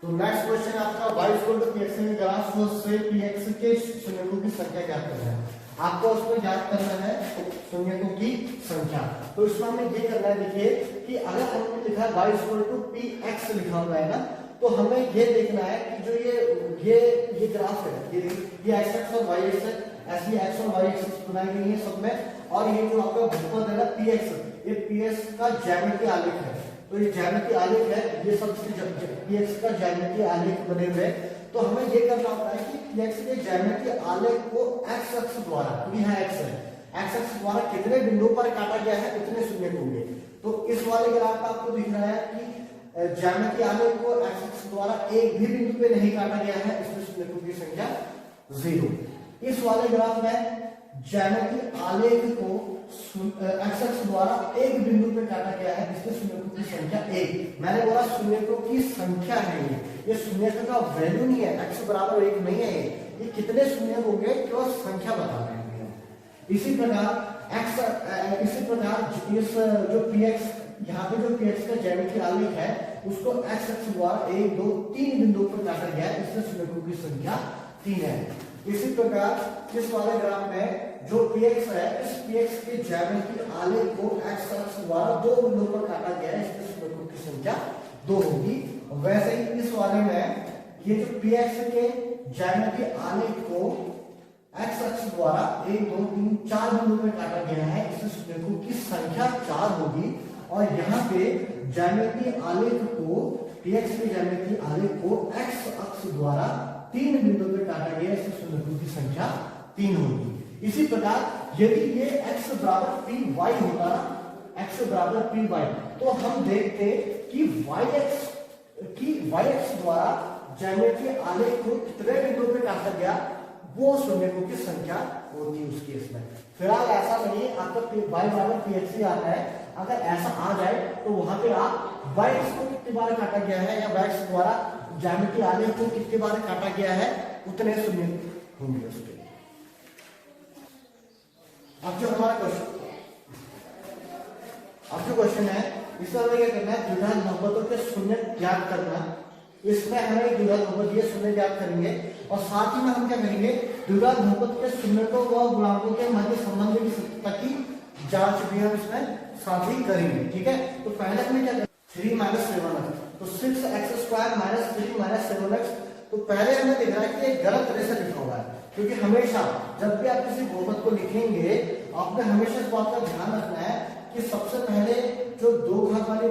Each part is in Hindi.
तो नेक्स्ट क्वेश्चन आपका y इक्वल टू px के ग्राफ से px के शून्यकों की संख्या ज्ञात करना है। आपको उसमें ज्ञात करना है शून्यकों की संख्या। तो इसमें हमें ये करना है, देखिए कि अगर हमने लिखा है y इक्वल टू px लिखा हुआ है ना, तो हमें ये देखना है कि जो ये ग्राफ है, ये x एक्स और y एक्स है, ऐसी x और y एक्स बनाई गई है सब में, और ये जो आपका बहुपद है ना px, ये px का ज्यामितीय आलेख है। तो ये ज्यामितीय आलेख है, ये सब px का ज्यामितीय आलेख बने हुए। तो हमें ये करना होता है कि px के ज्यामितीय आलेख को x अक्ष द्वारा, क्योंकि यहाँ x है, x अक्ष द्वारा कितने बिंदु पर काटा गया है उतने शून्य होंगे। तो इस वाले ग्राफ में आपको दिख रहा है कि ज्यामितीय आलेख को x अक्ष द्वारा एक भी बिंदु पे नहीं काटा गया है, इसमें शून्यों की संख्या 0। इस वाले ग्राफ में ज्यामितीय आलेख को x अक्ष द्वारा एक बिंदु पे काटा गया है, इसमें शून्यों की संख्या 1। मैंने बोला शून्यों की संख्या है, ये शून्य का वैल्यू नहीं है, x बराबर 1 नहीं है, ये कितने शून्य होंगे केवल संख्या बता रहे हैं। इसी प्रकार इस जो px, यहाँ पे जो px का ज्यामितीय आलेख है उसको x अक्ष द्वारा 1 2 3 बिंदुओं पर काटा गया है, इसमें शून्यों की संख्या 3 है। इसी प्रकार इस वाले ग्राफ में जो px है, इस px के ज्यामितीय आलेख को x अक्ष द्वारा 2 बिंदुओं पर काटा गया है, इसमें शून्यों की संख्या 2 होगी। वैसे ही इस वाले में ये जो px के ज्यामितीय आलेख को x अक्ष द्वारा 1 2 3 4 बिंदुओं पर काटा गया है, इसमें शून्यों की संख्या 4 होगी। और यहाँ पे ज्यामितीय आलेख को, px के ज्यामितीय आलेख को x अक्ष द्वारा 3 बिंदुओं पर काटा गया है, इसमें शून्यों की संख्या 3 होगी। इसी प्रकार यदि ये x बराबर py होता ना, x बराबर py, तो हम देखते कि y x द्वारा ज्यामितीय आलेख को कितने बिंदुओं पे काटा गया, वो शून्यों की संख्या होती उस केस में। फिलहाल ऐसा नहीं, आपका y बराबर px ही आता है। अगर ऐसा आ जाए तो वहां पे आप y x को कितनी बार काटा गया है या y x द्वारा ज्यामितीय आलेख को कितनी बार काटा गया है उतने शून्य होंगे उसके। अब जो हमारा क्वेश्चन है, इसमें हमें क्या करना है, द्विघात बहुपदों के शून्य ज्ञात करना। इसमें हमें द्विघात बहुपद ये शून्य ज्ञात करेंगे, और साथ ही में हम क्या करेंगे, द्विघात बहुपद के शून्यकों व गुणांकों के मध्य संबंध की सत्यता की जांच भी हम इसमें साथ ही करेंगे। ठीक है, तो पहले हमें क्या करना, 3 - 7x, तो 6x² - 3 - 7x। तो पहले हमें दिख रहा है कि गलत तरह से लिखा हुआ है, क्योंकि हमेशा जब भी आप किसी बहुपद को लिखेंगे आपने हमेशा इस बात का ध्यान रखना है कि सबसे पहले जो दो घात वाली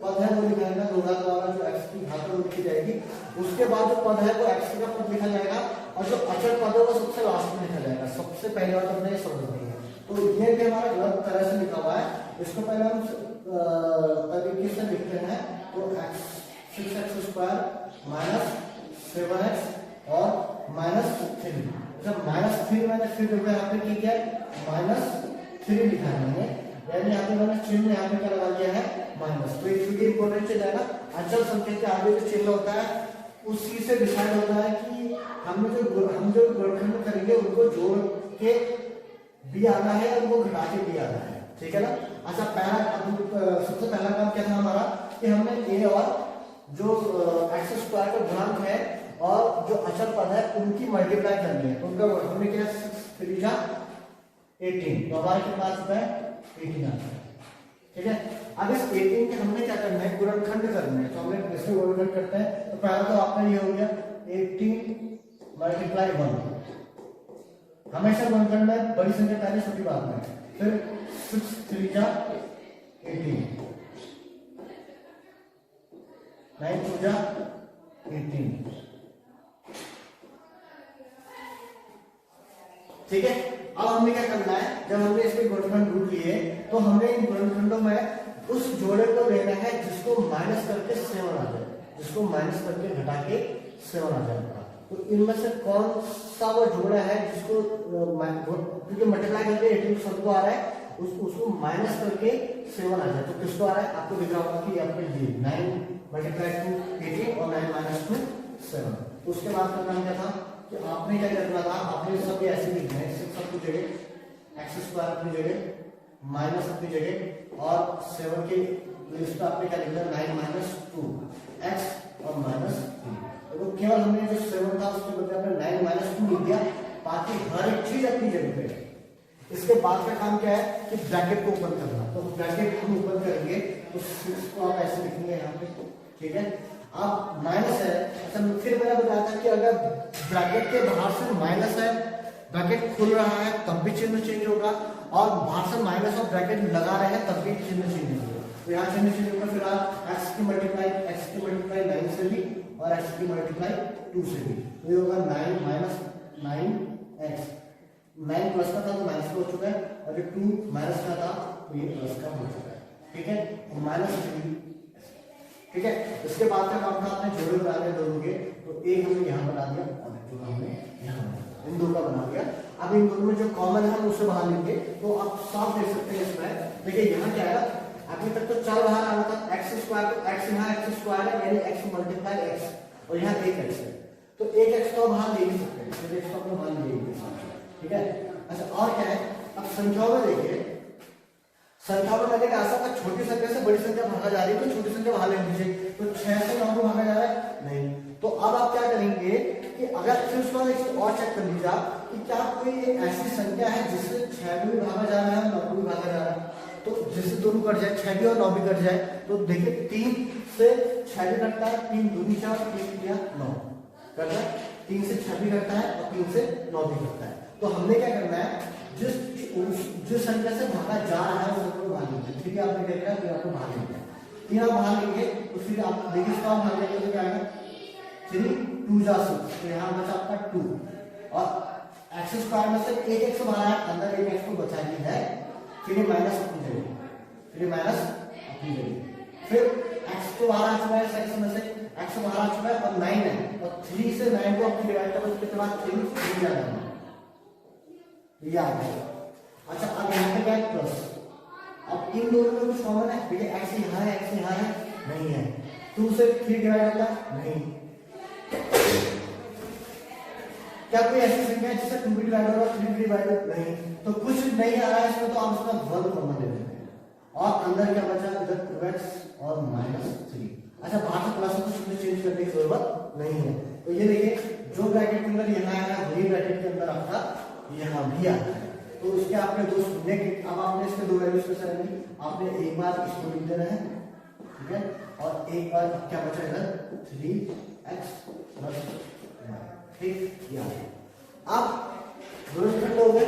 पद है वो लिखा जाएगा, 2 घात वाला जो x की घात है वो लिखी जाएगी, उसके बाद जो पद है वो x का पद लिखा जाएगा, और जो अचर पद है वो सबसे लास्ट में लिखा जाएगा। सबसे पहले बात हमने ये समझनी है। तो ये भी हमारा गलत तरह से लिखा हुआ है, इसको पहले हम तरीके से लिखते हैं। तो 6x² - 7x और -3, जब -3 मैंने फिर यहाँ पे ठीक है -3 लिखा है मैंने, यानी यहाँ पे मैंने चिन्ह यहाँ पे क्या लगा दिया है माइनस। तो एक इंपॉर्टेंट चीज है ना, अचल संख्या के आगे जो चिन्ह होता है उसी से डिसाइड होता है कि हम जो गुणनखंड करेंगे उनको जोड़ के भी आना है और उनको घटा के भी आना है। ठीक है ना। अच्छा, सबसे पहला काम क्या था हमारा कि हमने a और जो x² का गुणांक है और जो अचर पद है उनकी मल्टीप्लाई करनी है। तो उनका हमने क्या 6 3 जा 18, तो हमारे कितना आ चुका है 18 आता है। ठीक है, अब इस 18 के हमने क्या करना है, गुणनखंड करना है। तो हमने इसमें गुणनखंड करते हैं। तो पहला तो आपका ये हो गया 18 × 1। हमेशा गुणनखंड में बड़ी संख्या पहले छोटी बात में, फिर 6 3 जा 18, 9 2 जा 18। ठीक है, अब हमें क्या करना है, जब हमने इसके गुणनखंड ढूंढ लिए तो हमने इन गुणनखंडों में उस जोड़े को लेना है जिसको माइनस करके 7 आ जाए, जिसको माइनस करके घटा के 7 आ जाएगा। तो इनमें से कौन सा वो जोड़ा है जिसको क्योंकि मल्टीप्लाई करके 18 सबको आ रहा है, उसको माइनस करके 7 आ जाए, तो किसको आ रहा है आपको दिख रहा होगा कि आपके लिए 9 × 2 18 और 9 - 2 7। उसके बाद का काम क्या था कि आपने क्या करना था, आपने सब ऐसे लिखना है, 6 अपनी जगह, x² अपनी जगह, माइनस अपनी जगह, और 7 की लिस्ट आपने क्या लिखना है 9 - 2 x और हर एक चीज अपनी जगह पे है। इसके बाद का काम क्या है कि ब्रैकेट को ओपन करना। तो ब्रैकेट हम ओपन करेंगे तो 6 को आप ऐसे लिखेंगे यहाँ पे, ठीक है। अब माइनस है, अच्छा फिर मैंने बताया था कि अगर ब्रैकेट के बाहर से माइनस है, ब्रैकेट खुल रहा है तब भी चिन्ह चेंज होगा, और बाहर से माइनस और ब्रैकेट लगा रहे हैं तब भी चिन्ह चेंज होगा। तो यहाँ चिन्ह चेंज होगा, फिर आप x की मल्टीप्लाई 9 से भी और x की मल्टीप्लाई 2 से भी, तो ये होगा 9 माइनस 9x। 9 प्लस का था तो माइनस का हो चुका है, और जो 2 माइनस का था तो ये प्लस का हो चुका है, ठीक है। माइनस 3, ठीक है। इसके बाद का काम था आपने जोड़े बना दिया दोनों के, तो एक हमने यहाँ बना दिया और जोड़ा हमने यहाँ, इन दो का बना दिया। अब इन दोनों में जो कॉमन है हम उससे बाहर लेंगे, तो आप साफ देख सकते हैं इसमें। देखिए यहाँ क्या है, अभी तक तो 4 बाहर आ रहा था, x स्क्वायर, तो x यहाँ x स्क्वायर है यानी x मल्टीप्लाई x, और यहाँ 1x है, तो 1x तो बाहर ले ही सकते हैं, तो 1x तो अपने बाहर ले लेंगे, ठीक है। अच्छा और क्या है, अब संख्याओं में देखिए, संख्या में मैंने कहा था छोटी संख्या से बड़ी संख्या भागा जा रही है तो छोटी संख्या बाहर ले लीजिए, तो 6 से 9 को भागा जा रहा है नहीं। तो अब आप क्या करेंगे कि अगर फिर उसके बाद एक चीज और चेक कर लीजिए आप कि क्या कोई ऐसी संख्या है जिससे 6 को भी भागा जा रहा है 9 को भी भागा जा रहा है, तो जिससे दोनों कट जाए, 6 भी और 9 भी कट जाए, तो देखिए 3 से 6 भी कटता है, 3 दूनी 4, 3 3 9 कटता है, 3 से 6 भी कटता है और 3 से 9 भी कटता है। तो हमने क्या करना है, जिस संख्या से भागा जा रहा है उस को बाहर लेंगे, ठीक है। आपने क्या किया, फिर आपको बाहर लेंगे, 3 आप बाहर लेंगे, तो फिर आप देखिए इसका बाहर लेंगे तो क्या आएगा, 3 2 जा 6, तो यहाँ बचा आपका 2, और x स्क्वायर में से 1x बाहर है, अंदर 1x को बचा ही है, फिर ये माइनस अपनी जगह, फिर ये माइनस अपनी जगह, फिर x को बाहर आ चुका है, x में से x बाहर आ चुका है और 9 है, और 3 से 9 को अपनी डिवाइड करो, उसके बाद 3 आ जाएगा, ये आ गया। अच्छा अब यहाँ पे क्या है, प्लस। अब इन दोनों में कुछ कॉमन है, देखिए x यहाँ है, x यहाँ है, नहीं है, 2 से 3 डिवाइड होता है नहीं, क्या कोई ऐसी संख्या है जिससे 2 भी डिवाइड होगा 3 भी डिवाइड होगा नहीं, तो कुछ नहीं आ रहा है इसमें, तो आप उसका वर्ग कॉमन ले लेते हैं, और अंदर क्या बचा, इधर 2x और -3। अच्छा बाहर से प्लस को शून्य चेंज करने की जरूरत नहीं है, तो ये देखिए जो ब्रैकेट के अंदर यहाँ आया है वही ब्रैकेट के अंदर आपका यहाँ भी आता है, तो इसके आपने दो शून्य के, अब आपने इसके दो वैल्यूज कैसे रहेंगी, आपने एक बार इसको लिख देना है, ठीक है, और एक बार क्या बचा इधर 3x + 9, ठीक। ये अब गुणनखंड हो गए,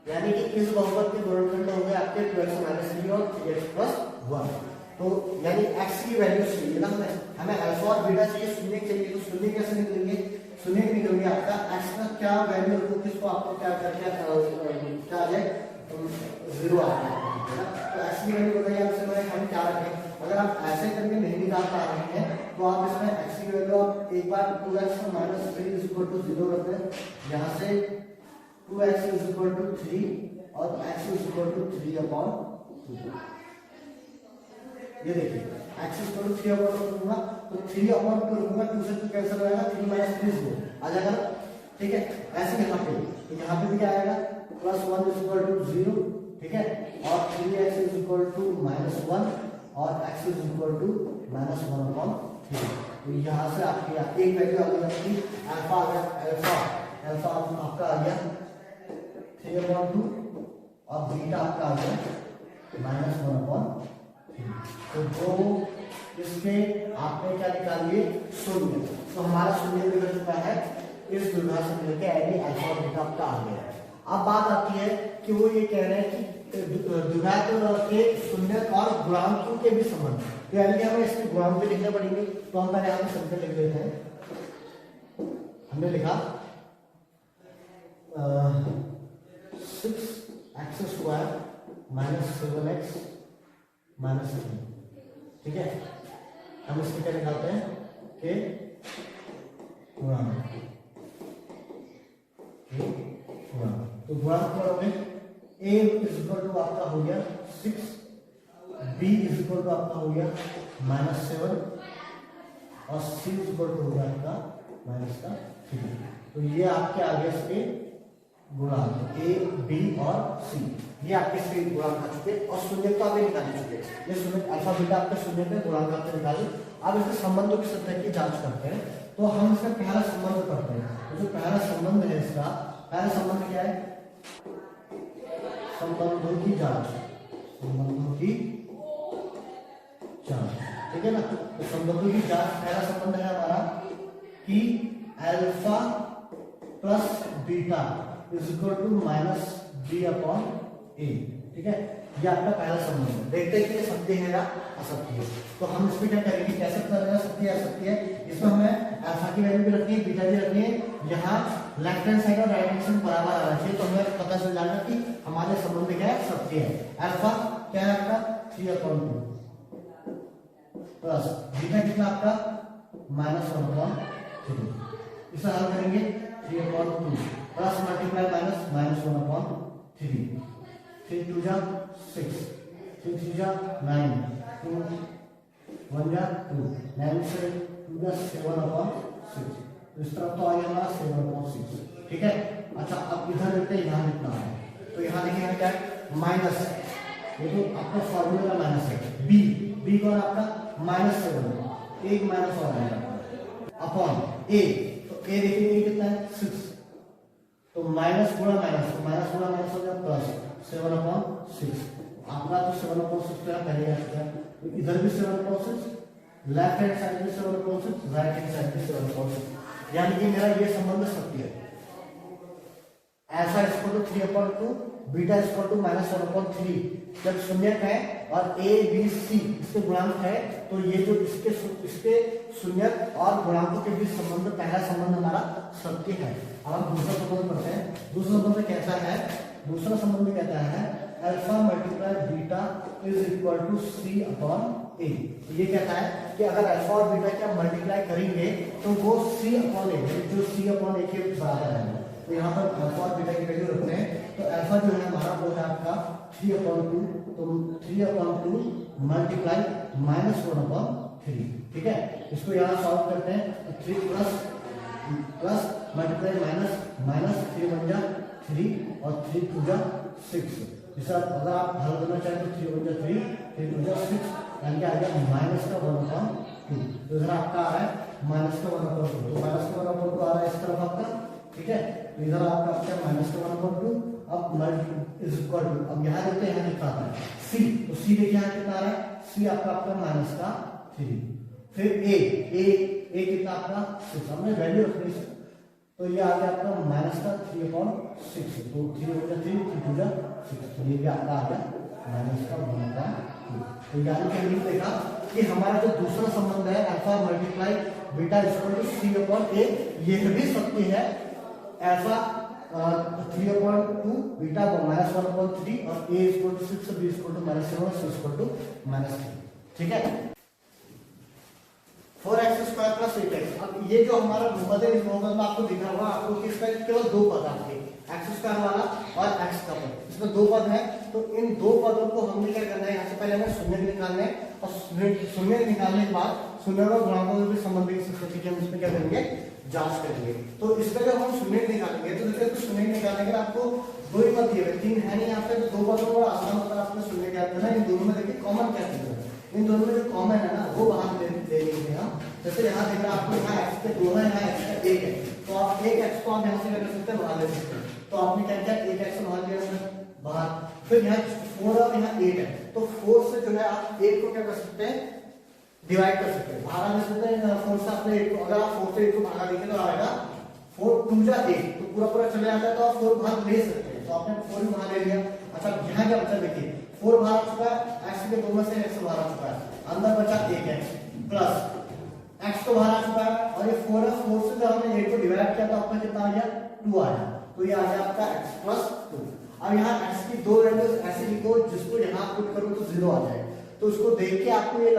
यानी कि इस बहुपद के गुणनखंड हो गए आपके 2x - 3 और 3x + 1, तो यानी x की वैल्यू चाहिए ना, हमें अल्फा और बीटा चाहिए, शून्य चाहिए, तो शून्य कैसे निकलेंगे, शून्य निकलेंगे आपका x का क्या वैल्यू होगी, किसको आपको क्या करके क्या आ जाए 0 आ जाए, तो x की वैल्यू बताइए आपसे, हम क्या रखें। अगर आप ऐसे करके नहीं निकाल पा रहे हैं तो आप इसमें x की वैल्यू आप एक बार 2x - 3 = 0 रख दें, यहाँ से 2x = 3 और x = 3/2, ये देखिए x = 3/2 दूंगा तो 3/2 दूंगा, 2 से 2 कैंसिल हो जाएगा, 3 - 3 0 आ जाएगा, ठीक है। ऐसे यहाँ पे तो यहाँ पे भी क्या आएगा, +1 = 0, ठीक है, और 3x = -1 और x = -1/3, तो यहाँ से आपकी एक वैल्यू आ गई आपकी अल्फा आ गया, अल्फा आपका आ गया 3/2 और बीटा आपका आ गया -1/3, तो दो इसके आपने क्या निकाल लिए, शून्य, तो हमारा शून्य निकल चुका है इस द्विघात से मिलकर, यानी अल्फा और बीटा आपका आ गया है। अब बात आती है कि वो ये कह रहे हैं कि द्विघात के शून्य और गुणांकों के भी संबंध, तो यानी कि हमें इसके गुणांक भी लिखने पड़ेंगे, तो हम पहले यहाँ पे संख्या लिख लेते हैं। हमने लिखा 6x² - 7x - 3, ठीक है। हम इसमें क्या निकालते हैं कि गुणांक, तो गुणांक करोगे a = आपका हो गया 6, b = आपका हो गया -7 और c = हो गया आपका -3, तो ये आपके आगे इसके गुणांक a b और c, ये आपके इसके गुणांक आ चुके और शून्य तो आपने निकाल चुके, ये शून्य अल्फा बीटा आपके शून्य पे गुणांक आपने निकाले। अब इसके संबंधों की सत्ता की जांच करते हैं, तो हम इसका पहला संबंध करते हैं, तो जो पहला संबंध है इसका पहला संबंध क्या है? संबंधों की जांच, संबंधों की जांच, ठीक है ना। तो संबंधों की जांच, पहला संबंध है हमारा कि alpha plus beta is equal to minus B upon A, ठीक है। ये आपका पहला संबंध है। देखते हैं कि ये सत्य है या असत्य है। तो हम इसमें क्या करेंगे, कैसे पता लगेगा सत्य या असत्य है? इसमें हमें अल्फा की वैल्यू भी रखनी है, बीटा भी रखनी है। यहाँ लेफ्ट हैंड साइड और राइट हैंड साइड बराबर आना चाहिए, तो हमें पता चल जाएगा कि हमारे संबंध क्या है, सत्य है। अल्फा क्या है आपका 3/2 प्लस बीटा कितना आपका -1/3। इसे हल करेंगे 3/2 प्लस मल्टीप्लाई माइनस -1/3। 3 2 जा 6, 6 3 जा 9, 2 1 जा 2, 9 से 2 जा 7/6। तो इस तरफ तो आ गया हमारा 7/6, ठीक है। अच्छा, अब इधर देखते हैं यहाँ कितना है। तो यहाँ देखिए यहाँ क्या है, माइनस, ये तो आपका फॉर्मूले का माइनस है। बी कौन आपका -7, एक माइनस और आएगा अपॉन ए। तो ए देखिए ये कितना है 6, तो माइनस गुणा माइनस, तो माइनस गुणा माइनस हो गया प्लस 7/6। आपका तो 7/6 तो पहले आ चुका है, तो इधर भी 7/6, लेफ्ट हैंड साइड में 7/6, राइट हैंड साइड में 7/6। यानी कि मेरा ये संबंध सत्य है। Alpha equal to 3/2, beta equal to -1/3। जब शून्यक है और ए बी सी इसके गुणांक है, तो ये जो इसके शून्यक और गुणांकों के बीच संबंध, पहला संबंध हमारा सत्य है। अब हम दूसरा संबंध पढ़ते हैं। दूसरा संबंध कैसा है? दूसरा संबंध कहता है alpha multiply beta is equal to C upon A. तो ये कहता है कि अगर अल्फा और बीटा का मल्टीप्लाई करेंगे तो वो सी अपॉन ए, जो सी अपॉन ए के बराबर है। तो यहाँ पर अल्फा और बीटा की वैल्यू रखते हैं। तो अल्फा जो है हमारा वो है आपका 3/2, तो 3/2 मल्टीप्लाई -1/3, ठीक है। इसको यहाँ सॉल्व करते हैं, तो 3 प्लस मल्टीप्लाई माइनस 3 1 जा 3 और 3 2 जा 6। इसे अगर आप हल करना चाहें तो 3 1 जा 3, 3 2 जा 6, यानी कि आ गया -1/2। तो इधर आपका आ रहा है -1/2, तो -1/2 आ रहा है इस तरफ आपका, ठीक है। तो इधर आपका क्या -1/2, अब इज इक्वल टू, अब यहाँ देखते हैं यहाँ कितना आता है सी। तो सी देखिए यहाँ कितना आ रहा है, सी आपका -3। फिर ए कितना आपका 6, हमने वैल्यू रखनी है। तो ये आ गया आपका -3/6, तो 3 1 जा 3, 3 2 जा 6, तो ये भी आपका आ गया -1/2। तो यानी कि हमने देखा कि हमारा जो दूसरा संबंध है alpha multiply beta equal to C upon A, ये भी सत्य है। अल्फा 3/2, बीटा -1/3 और a equal to 6, b equal to -7, c equal to -3, ठीक है। 4x² plus 8x। अब ये जो हमारा बहुपद है, इस बहुपद में आपको दिखा होगा आपको कि इसका केवल दो पद आपके x² वाला और x का पद, इसमें दो पद है। तो इन दो पदों को हमने क्या करना है, यहाँ से पहले हमें शून्य निकालना है और शून्य निकालने के बाद शून्य और गुणांकों के बीच संबंध की स्थिति की हम इसमें क्या करेंगे, जांच करेंगे। तो इसका जब हम शून्य निकालेंगे तो देखिए, तो शून्य निकालने के लिए आपको दो ही पद दिए हुए, तीन है नहीं यहाँ पे, तो दो पदों को आसान होता है आपको शून्य ज्ञात करना। इन दोनों में देखिए कॉमन क्या चीज है, इन दोनों में जो कॉमन है ना वो बाहर ले लेंगे हम। जैसे यहाँ देख रहे हैं आपको, यहाँ x के दो है, यहाँ x का एक है, तो आप एक x को आप यहाँ से क्या कर सकते हैं, बाहर ले सकते हैं। तो आपने क्या किया, एक x बाहर लिया बाहर। फिर यहाँ 4 और यहाँ 8 है, तो 4 से जो है आप 8 को क्या कर सकते हैं, डिवाइड कर सकते हैं, भागा ले सकते हैं। 4 से आपने 8 को, अगर आप 4 से 8 को भागा देंगे तो आएगा 4 2 जा 8, तो पूरा चले आता है, तो आप 4 बाहर ले सकते हैं। तो आपने 4 भी बाहर ले लिया। अच्छा, यहाँ क्या बचा देखिए, 4 बाहर आ चुका है, x के दो में से x बाहर आ चुका है, अंदर बचा 1x प्लस x तो बाहर आ चुका है, और ये 4 है, 4 से जब हमने 8 को डिवाइड किया तो आपका कितना आ गया, 2 आया। तो ये आ गया आपका x प्लस 2। अब यहाँ x की दो वैल्यूज ऐसे लिखो जिसको यहाँ पुट करो तो 0 आ जाए। तो उसको देख के आपको ये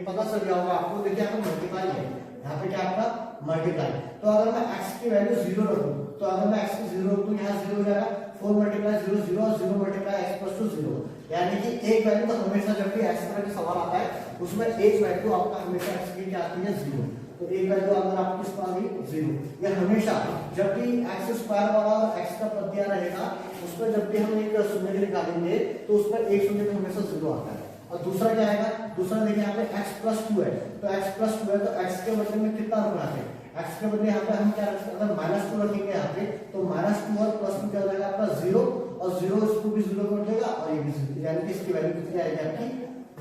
पता चल गया होगा आपको, देखिए यहाँ पे मल्टीप्लाई है, यहाँ पे क्या आपका मल्टीप्लाई। तो अगर मैं x की वैल्यू 0 रखूं, तो अगर मैं x की 0 रखूं, यहाँ 0 हो जाएगा, 4 मल्टीप्लाई 0 0 और 0 मल्टीप्लाई x प्लस 2 0। यानी कि एक वैल्यू तो हमेशा जब भी x तरह का सवाल आता है उसमें एक वैल्यू आपका हमेशा x की क्या आती है, 0। तो एक वैल्यू अगर आपकी किस पर आ गई, 0। या हमेशा जब भी x² वाला x का पद दिया रहेगा उसमें जब भी हम एक शून्य निकालेंगे तो उसमें एक शून्य हमेशा 0 आता है। और दूसरा क्या आएगा, दूसरा देखिए यहाँ पे x प्लस 2 है, तो x प्लस 2 है, तो x के बदले में कितना रुपया है, एक्स के बदले यहाँ पे हम क्या रखेंगे, अगर -2 रखेंगे यहाँ पे तो -2 और +2 क्या हो जाएगा आपका 0, और 0 इसको भी 0 कर देगा और ये भी 0, यानी कि इसकी वैल्यू कितनी आएगी आपकी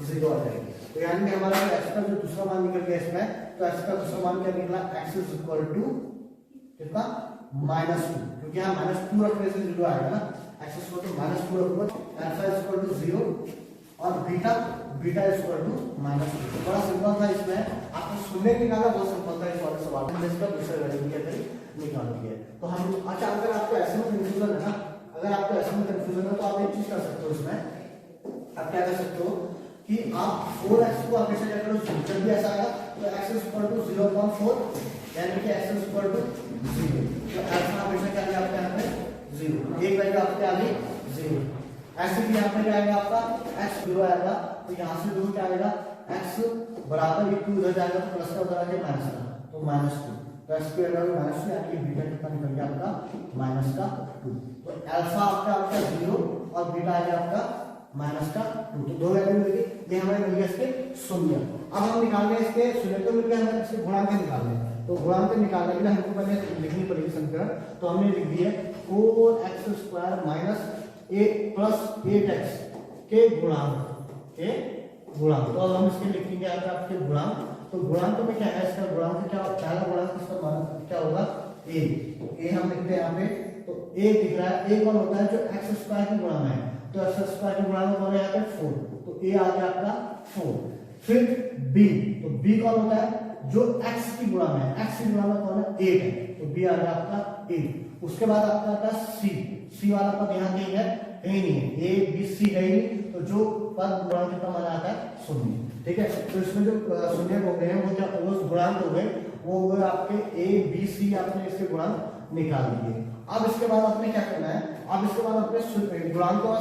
0 आ जाएगी। तो यानी कि हमारा x का जो दूसरा मान निकल गया इसमें, तो x का दूसरा मान क्या निकला, x इज इक्वल टू कितना -2, क्योंकि यहाँ -2 रखने से 0 आएगा ना, x इज इक्वल टू -2 रखो, अल्फा इज इक्वल टू 0 और बीटा इज इक्वल टू -2। बड़ा सिंपल था, इसमें आपको शून्य निकालना बहुत सिंपल था इस वाले सवाल में, जिसका दूसरा वैल्यू क्या करें निकाल दिया। तो हम अच्छा, अगर आपको ऐसे में कंफ्यूजन है ना, अगर आपको ऐसे में कंफ्यूजन है तो आप एक चीज कर सकते हो इसमें, आप क्या कर सकते हो कि आप 4x को हमेशा क्या करो, जब भी ऐसा आएगा तो x इज इक्वल टू 0.4, यानी कि x इज इक्वल टू 0, तो अल्फा हमेशा क्या आएगा आपके यहाँ पे 0, एक वैल्यू आपके आ गई 0। ऐसे भी यहाँ पे क्या आएगा आपका x 0 आएगा, तो यहाँ से 2 क्या आएगा, x बराबर ये 2 उधर जाएगा तो प्लस का उधर आके माइनस का, तो -2, तो x के अंदर -2, यानी कि बीटा कितना निकल गया आपका -2। तो अल्फा आपका 0 और बीटा आ गया आपका -2, तो दो वैल्यू मिल गई, ये हमें मिल गया इसके शून्य। अब हम निकाल रहे हैं इसके शून्य, तो मिल गया हमें इसके गुणांक निकालने, तो गुणांक निकालने के लिए हमको पहले लिखनी पड़ेगी समीकरण, तो हमने लिख दी है 4x² minus a plus 8x के गुणांक, तो अब हम इसके लिखेंगे आपके गुणांक, तो गुणांक में क्या है, इसका गुणांक क्या, पहला गुणांक इसका मान क्या होगा a हम लिखते हैं यहाँ पे, तो a दिख रहा है, a कौन होता है, जो x² के गुणा में है, तो x² के गुणा में कौन है यहाँ पे 4, तो a आ गया आपका 4। फिर b, तो b कौन होता है, जो x की गुणा में है, x की गुणा में कौन है 8 है, तो b आ गया आपका 8। उसके बाद आपका आता है c वाला पद यहाँ कहीं है, कहीं नहीं है, a b c है ही नहीं, तो जो पद गुणांक कितना माना आता है 0, ठीक है। तो इसमें जो शून्य हो गए हैं वो क्या, वो गुणांक हो गए, वो हो गए आपके a b c, आपने इसके गुणांक निकाल दिए। अब इसके बाद आपने क्या करना है, अब इसके बाद आपने गुणांक और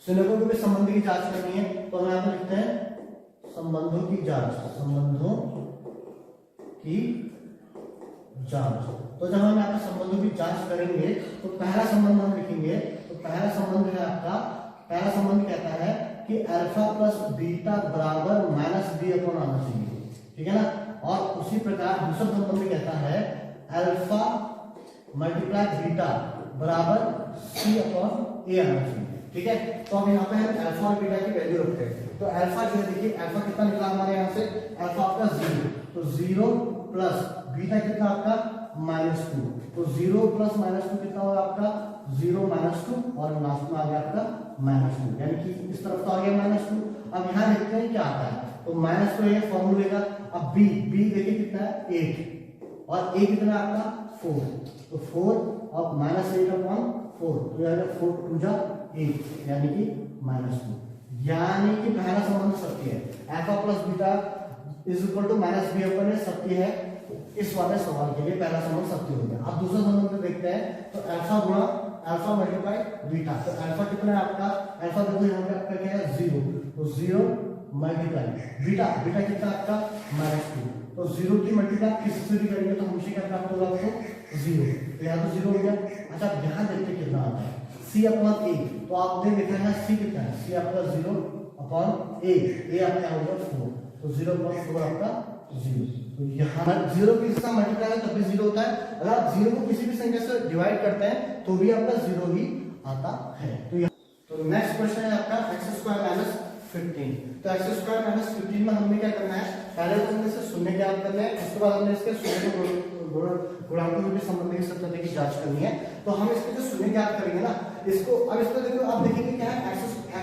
शून्यकों के संबंध की जांच करनी है, तो हम यहाँ पे लिखते हैं संबंधों की जांच। तो जब हम यहाँ पे संबंधों की जांच करेंगे तो पहला संबंध हम लिखेंगे, तो पहला संबंध है आपका, पहला संबंध कहता है कि अल्फा प्लस बीटा बराबर -b अपॉन आना चाहिए, ठीक है ना। और उसी प्रकार दूसरा संबंध कहता है अल्फा मल्टीप्लाई बीटा बराबर c अपॉन a आना चाहिए, ठीक है। तो अब यहाँ पे हम अल्फा और बीटा की वैल्यू रखते हैं, तो अल्फा जो है देखिए, अल्फा कितना निकला हमारे यहाँ से, अल्फा आपका 0, तो 0 प्लस बीटा कितना आपका -2, तो 0 प्लस -2 कितना होगा आपका 0 -2, और लास्ट में आ गया आपका -2, यानी कि इस तरफ तो आ गया -2। अब यहाँ देखते हैं क्या आता है, तो -2 ये फॉर्मूले का। अब b देखिए कितना है 8, और a कितना आपका 4, तो 4 और -8 अपॉन 4, तो यानी 4 2 जा 8, यानी कि -2, यानी कि पहला संबंध सत्य है, alpha plus beta is equal to -b upon a सत्य है, इस वाले सवाल के लिए पहला संबंध सत्य हो गया। अब दूसरा संबंध देखते हैं, तो अल्फा गुणा अल्फा मल्टीप्लाई बीटा, तो अल्फा कितना है आपका, अल्फा देखो यहाँ पे आपका क्या है 0, तो 0 मल्टीप्लाई बीटा कितना आपका -2, तो 0 की मल्टीप्लाई किससे भी करेंगे तो हमेशा क्या प्राप्त होगा आपको 0, तो यहाँ तो 0 हो गया। अच्छा यहाँ देखते कितना आता है c अपॉन a, तो आपने देखा है c कितना है, c आपका 0 अपॉन a आपका होगा 4, तो 0 अपॉन 4 आपका 0, तो यहाँ 0 के साथ मल्टीप्लाई है तब भी 0 होता है, अगर आप 0 को किसी भी संख्या से डिवाइड करते हैं तो भी आपका 0 ही आता है। तो नेक्स्ट क्वेश्चन है आपका x² - 15, तो x² - 15 में हमने क्या करना है, पहले तो हमने इससे शून्य ज्ञात करना है, उसके बाद हमने इसके शून्य को गुणांकों के संबंध की सत्यता की जांच करनी है। तो हम इसके जो शून्य ज्ञात करेंगे ना, इसको अब इसको देखो, आप देखेंगे क्या है,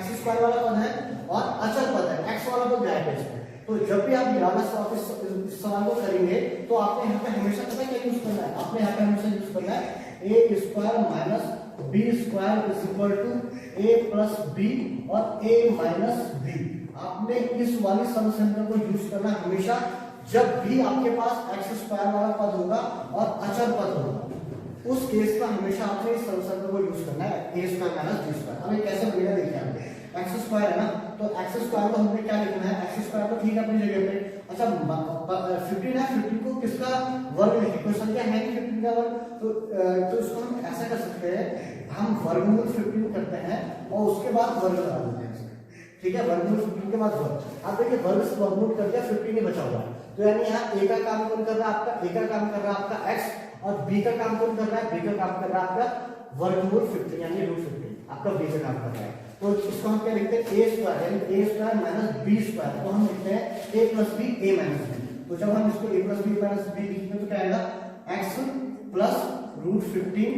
x² वाला पद है और अचल पद है, x वाला पद गायब है इसमें। तो जब भी आप निराला इस सवाल को करेंगे तो आपने यहाँ पे हमेशा पता क्या यूज करना है, आपने यहाँ पे हमेशा यूज करना है a² minus b² is equal to a plus b और a माइनस b। आपने इस वाली समीकरण को यूज करना हमेशा जब भी आपके पास x² वाला पद होगा और अचल पद होगा, उस केस में हमेशा आपने इस समीकरण को यूज करना है a² माइनस b²। अब ये कैसे बनेगा देखिए, आपने x² है ना, तो x² को हमने क्या लिखना है, x² तो ठीक है अपनी जगह पे। अच्छा 15 है, 15 को किसका वर्ग लिखें, कोई संख्या है नहीं 15 का वर्ग, तो इसको हम ऐसा कर सकते हैं, हम वर्गमूल 15 करते हैं और उसके बाद वर्ग लगा देते हैं, ठीक है, वर्गमूल 15 के बाद वर्ग। आप देखिए वर्ग से वर्गमूल कर दिया, 15 ही बचा हुआ है। तो यानी यहाँ a का काम कौन कर रहा है आपका, a का काम कर रहा है आपका x, और b का काम कौन कर रहा है, b का काम कर रहा है आपका वर्गमूल 15 यानी रूट 15 आपका b का काम कर रहा है। तो इसको हम क्या लिखते हैं, a स्क्वायर यानी a square minus b square, तो हम लिखते हैं a plus b a minus b। तो जब हम इसको a plus b minus b लिखते हैं तो क्या आएगा, x plus root 15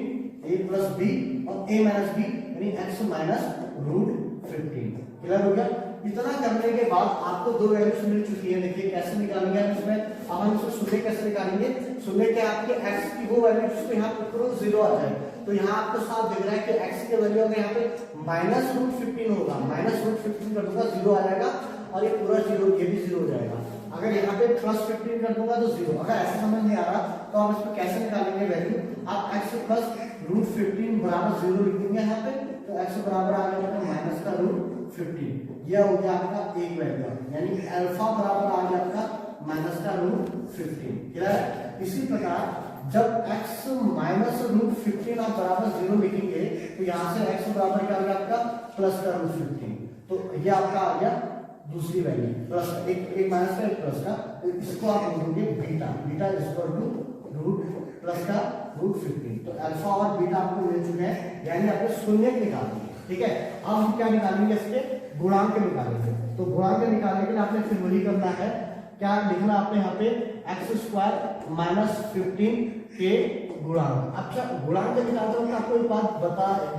a plus b और a माइनस b यानी x माइनस रूट 15। क्लियर हो गया। इतना करने के बाद आपको दो वैल्यूज मिल चुकी है। देखिए कैसे निकालेंगे हम इसमें, अब हम इसको शून्य कैसे निकालेंगे, शून्य के आपके x की वो वैल्यू जिसको यहाँ पे 0 आ जाए। तो यहाँ आपको साफ दिख रहा है कि x की वैल्यू अगर यहाँ पे माइनस रूट 15 होगा, माइनस रूट 15 कर दूंगा 0 आ जाएगा, और ये पूरा 0 ये भी 0 हो जाएगा। अगर यहाँ पे प्लस 15 कर दूंगा तो 0। अगर ऐसा समझ नहीं आ रहा तो आप इसको कैसे निकालेंगे वैल्यू, आप x प्लस रूट 15 बराबर 0 लिख देंगे यहाँ पे, तो x बराबर आ गया माइनस का रूट 15। यह हो गया आपका एक वैल्यू, यानी अल्फा बराबर आ गया आपका माइनस का रूट 15। क्लियर है। इसी प्रकार जब x माइनस रूट 15 आप बराबर 0 लिखेंगे तो यहाँ से x बराबर क्या आ गया आपका प्लस का रूट 15। तो ये आपका आ गया दूसरी वैल्यू, प्लस एक माइनस का एक प्लस का, तो इसको आप बोलेंगे beta, beta equal to root plus का रूट 15। तो अल्फा और बीटा आपको मिल चुके हैं, यानी आपको शून्य निकाल दिए। ठीक है, अब हम क्या निकालेंगे, इसके गुणांक निकालेंगे। तो गुणांक निकालने के लिए आपने फिर वही करना है, क्या लिखना आपने यहाँ पे एक्स स्क्वायर माइनस 15 के गुणांक। अच्छा गुणांक निकालते वक्त आपको एक बात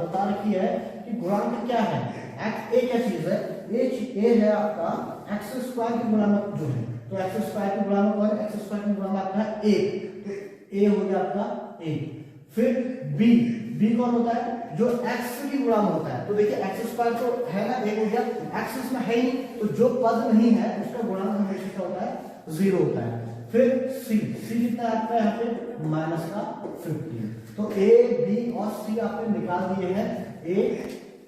बता रखी है कि गुणांक क्या है, एक्स ए क्या चीज है, ए है आपका एक्स स्क्वायर के गुणांक जो है, तो एक्स स्क्वायर के गुणांक कौन है, एक्स स्क्वायर के गुणांक आपका है ए, तो ए हो गया आपका ए। फिर बी, बी कौन होता है, जो एक्स की गुणांक होता है। तो देखिए एक्स स्क्वायर तो है ना, एक हो गया, एक्स इसमें है ही, तो जो पद नहीं है उसका गुणांक हमेशा क्या होता है, 0 होता है। फिर सी, सी कितना आपका यहाँ पे माइनस का 15। तो ए बी और सी आपने निकाल दिए हैं, ए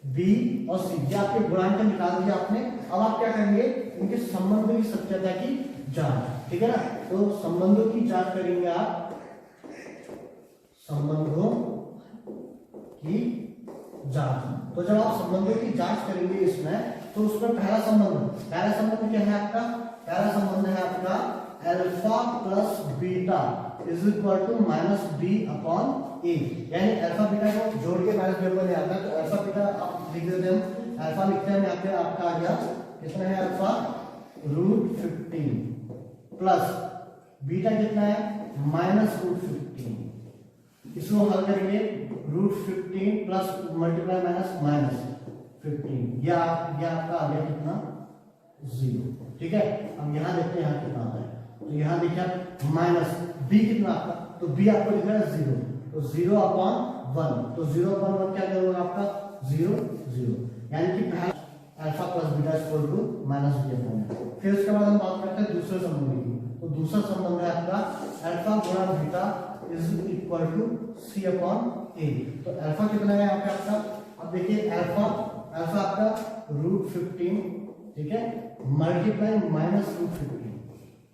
बी और सी, ये आपके गुणांक निकाल दिया आपने। अब आप क्या करेंगे, इनके संबंधों की सत्यता की जांच। ठीक है ना, तो संबंधों की जांच करेंगे आप, संबंधों की जांच। तो जब आप संबंधों की जांच करेंगे इसमें, तो उसमें पहला संबंध क्या है आपका, पहला संबंध है आपका alpha plus beta is equal to minus B upon A, यानी अल्फा बीटा को जोड़ के माइनस बी अपॉन ए आता है। तो अल्फा बीटा आप लिख देते हैं, अल्फा लिखते हैं यहाँ पे आपका आ गया कितना है, अल्फा रूट 15 प्लस बीटा कितना है माइनस रूट 15। इसको हल करेंगे, रूट 15 प्लस मल्टीप्लाई माइनस 15, यह आपका आ गया कितना 0। ठीक है, अब यहाँ देखते हैं यहाँ कितना आता है। तो यहाँ देखिए माइनस बी कितना आपका, तो बी आपको लिख रहा है 0, तो 0 अपॉन 1, तो 0 अपॉन 1 क्या होगा आपका 0 0, यानी कि पहला alpha plus beta equal to minus B upon. फिर उसके बाद हम बात करते हैं दूसरे संबंध की। तो दूसरा संबंध है आपका अल्फा गुणा beta is equal to C upon A. तो अल्फा कितना है यहाँ पे आपका, अब देखिए अल्फा आपका रूट 15, ठीक है, मल्टीप्लाई माइनस रूट 15।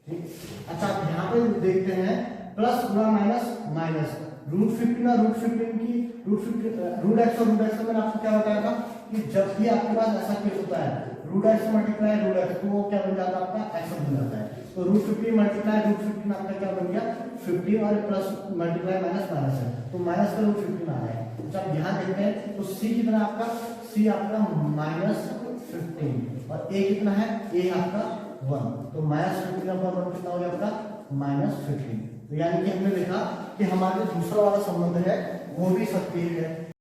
ठीक, अच्छा आप यहाँ पे देखते हैं प्लस गुणा माइनस रूट 15 और रूट 15 की रूट एक्स और रूट एक्स में आपको क्या बताया था कि जब भी आपके पास ऐसा केस होता है root X multiply root X, तो वो क्या बन जाता है आपका एक्स बन जाता है। तो रूट 15 मल्टीप्लाई रूट 15 आपका क्या बन गया 15, और प्लस मल्टीप्लाई माइनस है, तो माइनस का रूट 15 आ रहा है। जब यहाँ देखते हैं तो सी कितना आपका, सी आपका माइनस 15, और ए कितना है, ए आपका 1, तो माइनस 15 पर 1 कितना हो गया आपका माइनस 15। तो यानी कि हमने देखा कि हमारा जो दूसरा वाला संबंध है वो भी सत्य है।